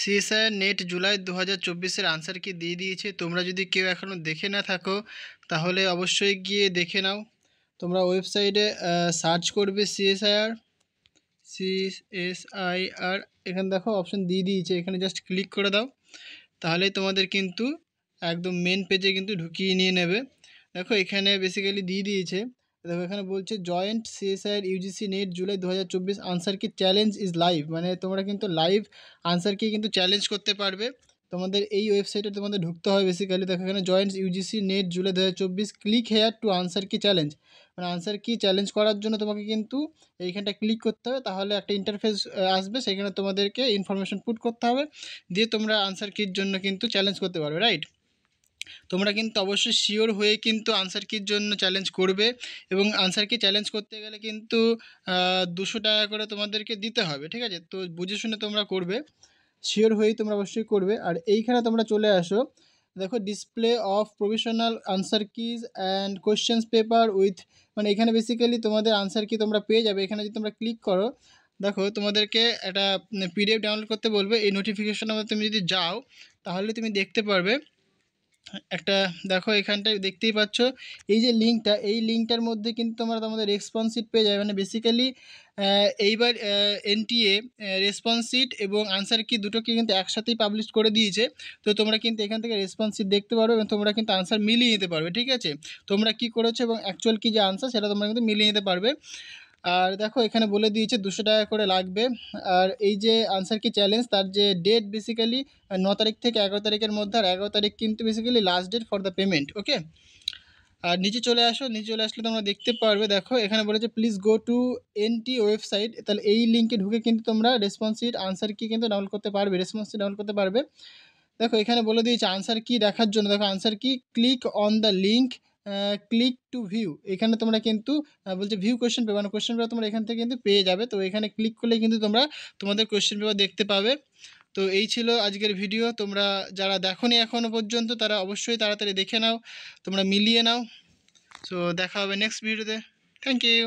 CSIR net July 2024-এর answer কি দিয়ে দিয়েছে। তোমরা যদি কেউ এখনও দেখে না থাকো তাহলে অবশ্যই গিয়ে দেখে নাও। তোমরা ওয়েবসাইটে সার্চ করবে সিএসআইআর, এখানে দেখো অপশন দিয়ে দিয়েছে, এখানে জাস্ট ক্লিক করে দাও, তাহলেই তোমাদের কিন্তু একদম মেন পেজে কিন্তু ঢুকিয়ে নিয়ে নেবে। দেখো এখানে বেসিক্যালি দিয়ে দিয়েছে, দেখো এখানে বলছে joint CSIR UGC net July 2024 answer কি চ্যালেঞ্জ ইজ লাইভ, মানে তোমরা কিন্তু লাইভ আনসার কি কিন্তু চ্যালেঞ্জ করতে পারবে। তোমাদের এই ওয়েবসাইটে তোমাদের ঢুকতে হবে বেসিক্যালি। দেখো এখানে joint UGC net July 2024 click here two answer কি চ্যালেঞ্জ, মানে আনসার কি চ্যালেঞ্জ করার জন্য তোমাকে কিন্তু এইখানটা ক্লিক করতে হবে, তাহলে একটা ইন্টারফেস আসবে, সেখানে তোমাদেরকে ইনফরমেশন পুট করতে হবে, দিয়ে তোমরা আনসার কির জন্য কিন্তু চ্যালেঞ্জ করতে পারবে, রাইট। তোমরা কিন্তু অবশ্যই শিওর হয়ে কিন্তু আনসার কির জন্য চ্যালেঞ্জ করবে, এবং আনসার কি চ্যালেঞ্জ করতে গেলে কিন্তু 200 টাকা করে তোমাদেরকে দিতে হবে, ঠিক আছে। তো বুঝে শুনে তোমরা করবে, শিওর হয়েই তোমরা অবশ্যই করবে। আর এইখানে তোমরা চলে আসো, দেখো display of provisional answer keys and questions paper with, মানে এখানে বেসিক্যালি তোমাদের আনসার কি তোমরা পেয়ে যাবে। এখানে যদি তোমরা ক্লিক করো, দেখো তোমাদেরকে একটা পিডিএফ ডাউনলোড করতে বলবে। এই নোটিফিকেশনের মধ্যে তুমি যদি যাও তাহলে তুমি দেখতে পারবে একটা, দেখো এখানটায় দেখতেই পাচ্ছ এই যে লিঙ্কটা, এই লিঙ্কটার মধ্যে কিন্তু তোমরা তোমাদের রেসপন্স শিট পেয়ে যাবে। মানে বেসিক্যালি এইবার এনটিএ রেসপন্স শিট এবং আনসার কি দুটোকে কিন্তু একসাথেই পাবলিশ করে দিয়েছে। তো তোমরা কিন্তু এখান থেকে রেসপন্স শিট দেখতে পারবে এবং তোমরা কিন্তু আনসার মিলিয়ে নিতে পারবে, ঠিক আছে। তোমরা কি করেছো এবং অ্যাকচুয়াল কী যে আনসার সেটা তোমরা কিন্তু মিলিয়ে নিতে পারবে। আর দেখো এখানে বলে দিয়েছে 200 টাকা করে লাগবে। আর এই যে আনসার কি চ্যালেঞ্জ, তার যে ডেট বেসিক্যালি 9 তারিখ থেকে 11 তারিখের মধ্যে, আর 11 তারিখ কিন্তু basically last date for the payment, okay. আর নিচে চলে আসো, নিচে চলে আসলে তোমরা দেখতে পারবে, দেখো এখানে বলেছে please go to N T website, তাহলে এই লিঙ্কে ঢুকে কিন্তু তোমরা রেসপন্স শিট আনসার কি কিন্তু ডাউনলোড করতে পারবে, রেসপন্স শিট ডাউনলোড করতে পারবে। দেখো এখানে বলে দিয়েছে আনসার কি দেখার জন্য, দেখো আনসার কি click on the link click to view, এখানে তোমরা কিন্তু বলছে ভিউ কোয়েশ্চেন পেপার, মানে কোয়েশ্চেন পেপার তোমরা এখান থেকে কিন্তু পেয়ে যাবে। তো এখানে ক্লিক করলে কিন্তু তোমরা তোমাদের কোয়েশ্চেন পেপার দেখতে পাবে। তো এই ছিল আজকের ভিডিও। তোমরা যারা দেখোনি এখনও পর্যন্ত তারা অবশ্যই তাড়াতাড়ি দেখে নাও, তোমরা মিলিয়ে নাও। সো দেখা হবে নেক্সট ভিডিওতে। Thank you.